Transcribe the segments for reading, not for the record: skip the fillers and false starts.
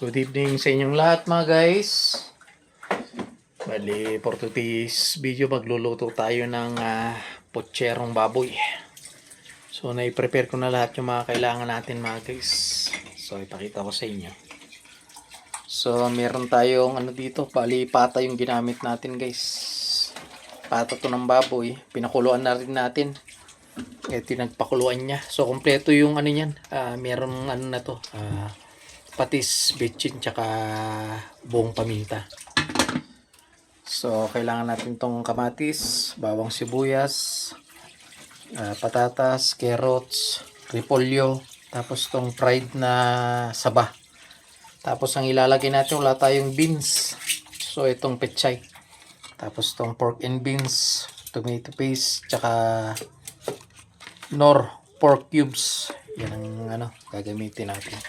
Good evening sa inyong lahat mga guys. Bali, for today's video magluluto tayo ng potserong baboy. So, na-prepare ko na lahat yung mga kailangan natin mga guys. So, ipakita ko sa inyo. So, meron tayong dito, bali pata yung ginamit natin guys. Pata to ng baboy. Pinakuluan na rin natin. Ito yung nagpakuluan niya. So, kompleto yung niyan. Meron na to. Patis, bitchin, tsaka buong paminta. So, kailangan natin tong kamatis, bawang sibuyas, patatas, carrots, repolyo, tapos tong fried na saba. Tapos ang ilalagay natin, wala tayong beans. So, itong pechay. Tapos tong pork and beans, tomato paste, tsaka nor pork cubes. Yan ang gagamitin natin.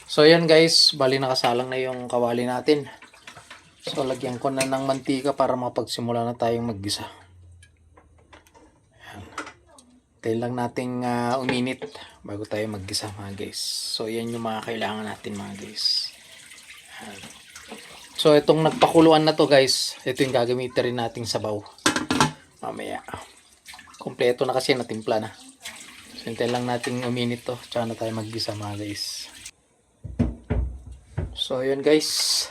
So yan guys, bali nakasalang na yung kawali natin. So lagyan ko na ng mantika para mapagsimula na tayong maggisa. Tayo lang nating uminit bago tayo maggisa mga guys. So yan yung mga kailangan natin mga guys. So itong nagpakuluan na to guys, ito yung gagamitin rin nating sabaw. Mamaya. Kompleto na kasi natimpla na. So hintayin lang nating uminit to, tsaka na tayo maggisa mga guys. So yun guys,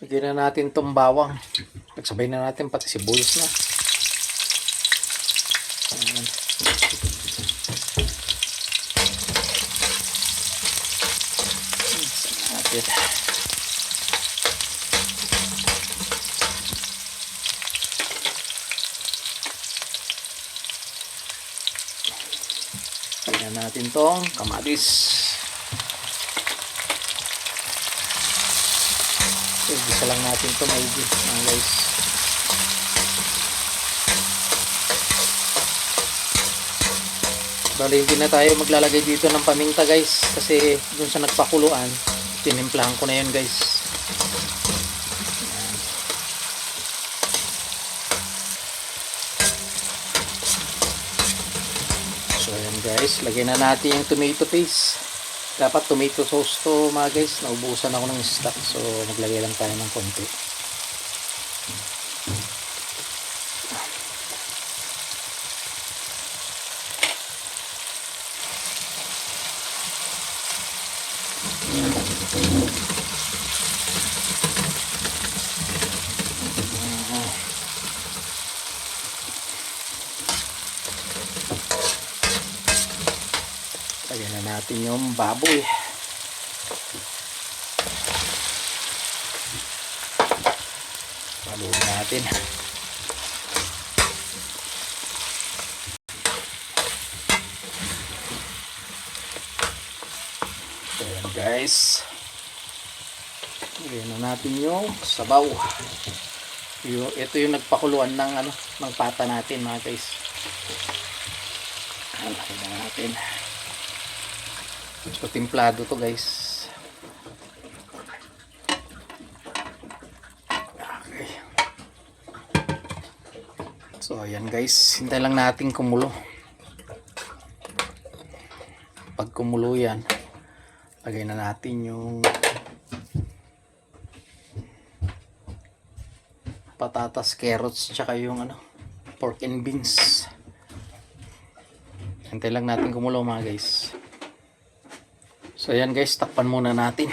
lagyan na natin itong bawang. Nagsabay na natin pati sibuyas na. Ayan. Natin. Lagyan natin itong kamatis. Igisa lang natin ito maigi mga guys. Bali hindi na tayo maglalagay dito ng paminta guys, kasi dun sa nagpakuluan tinimplahan ko na yun guys. Ayan. So ayan guys, lagyan na natin yung tomato paste. Dapat tomato sauce to mga guys. Naubusan ako ng stock. So maglagay lang tayo ng konti. Lagyan na natin yung baboy. Haluin natin. So yan guys. Lagyan na natin yung sabaw. Ito yung nagpakuluan ng pata natin mga guys. Lagyan na natin. So timplado to guys. Okay. So ayan guys, hintay lang natin kumulo. Pag kumulo yan, lagay na natin yung patatas, carrots, tsaka yung pork and beans. Hintay lang natin kumulo mga guys. So ayan guys, takpan muna natin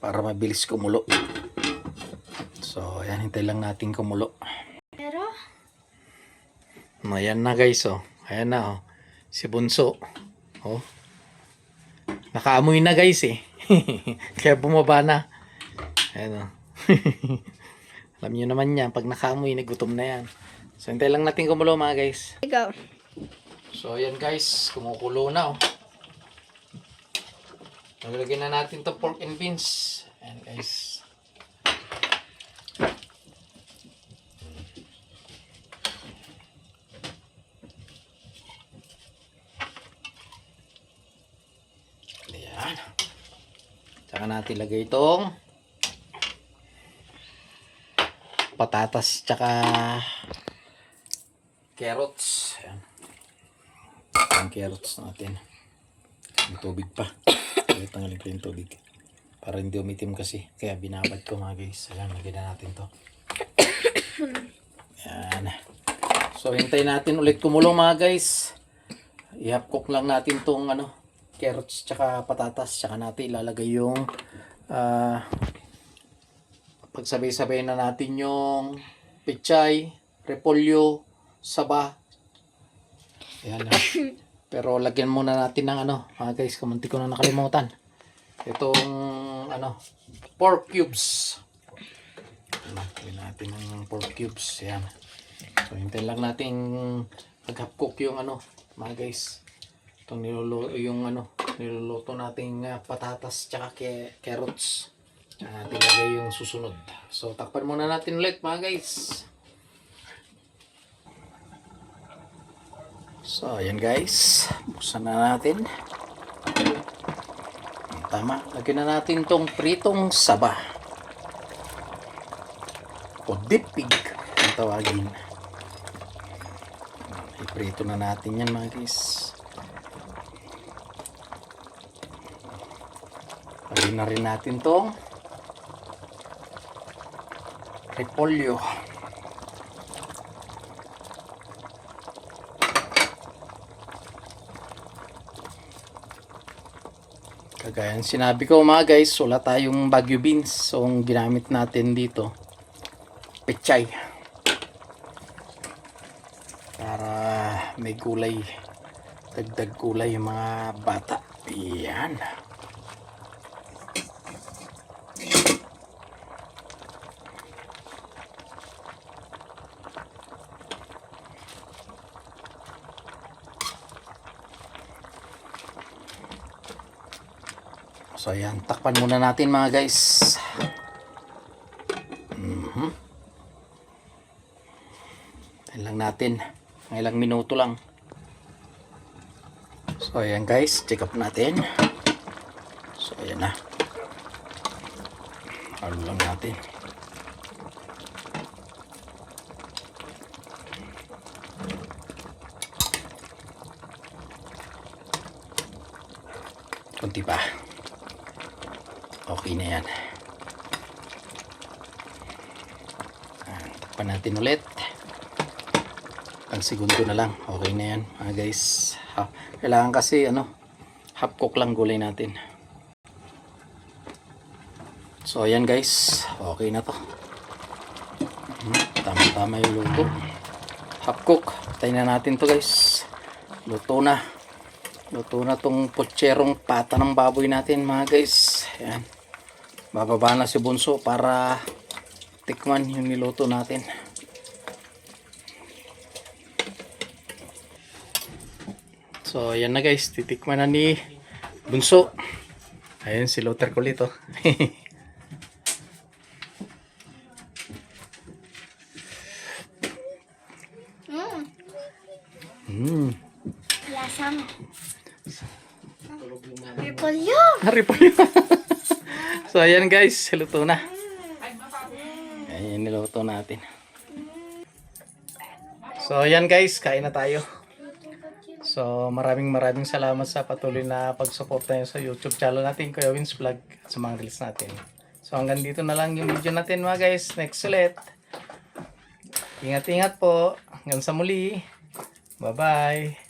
para mabilis kumulo. So ayan, hintay lang natin kumulo. Pero Ayan na guys, oh. Ayan na, oh. Si Bunso. Oh. Nakaamoy na guys eh. Kaya bumaba na. Ayan, oh. Alam nyo naman yan, pag nakaamoy, nagutom na yan. So hintay lang natin kumulo mga guys. ikaw. So ayan guys, kumukulo na, oh. Nalagyan na natin to pork and beans. Ayan guys. Ayan. Saka natin lagay itong patatas tsaka carrots. Ayan. Ang carrots natin. May tubig pa. Tanggalin ko yung tubig. Para hindi umitim kasi. Kaya binabad ko mga guys. Ayan, lagyan na natin to. Ayan. So, hintayin natin ulit kumulong mga guys. I-half cook lang natin tong carrots tsaka patatas. Tsaka natin ilalagay yung pagsabay-sabay na natin yung pechay, repolyo, saba. Ayan. Pero lagyan muna natin ng mga guys. Kamunti ko na nakalimutan. Itong pork cubes. Lagyan natin ng pork cubes. Ayan. So, hintayin lang natin mag-half cook yung mga guys. Itong niluluto nating patatas tsaka carrots. Natin lagay yung susunod. So, takpan muna natin ulit mga guys. So, ayan guys. Buksan na natin. Tama. Lagyan na natin tong pritong saba. O dipig ang tawagin. Iprito na natin yan mga guys. Lagyan na rin natin tong repolyo. Kagaya ng sinabi ko mga guys, wala tayong Baguio beans. So, ang ginamit natin dito, pechay. Para may gulay, dagdag gulay yung mga bata. Ayan. So ayan, takpan muna natin mga guys. Ayan lang natin, ng ilang minuto lang. So ayan guys, check up natin. So ayan na. Halo lang natin. Kunti pa. Okay na yan. Takpan natin ulit. Ang segundo na lang. Okay na yan mga guys. Kailangan kasi half cook lang gulay natin. So ayan guys. Okay na to. Tama-tama yung luto. Half cook. Tayo na natin to guys. Luto na. Luto na tong putserong pata ng baboy natin mga guys. Ayan. Bababa na si Bunso para tikman yung niluto natin. So ayan na guys. Titikman na ni Bunso. Ayan si Luther Colito. Lasang repolyo. Repolyo. So ayan guys, luto na. Ayan niluto natin. So ayan guys, kain na tayo. So maraming salamat sa patuloy na pagsuporta niyo sa YouTube channel natin, Kuya Wins Vlog, at sa mga reels natin. So hanggang dito na lang yung video natin mga guys. Next ulit. Ingat-ingat po. Hanggang sa muli. Bye-bye.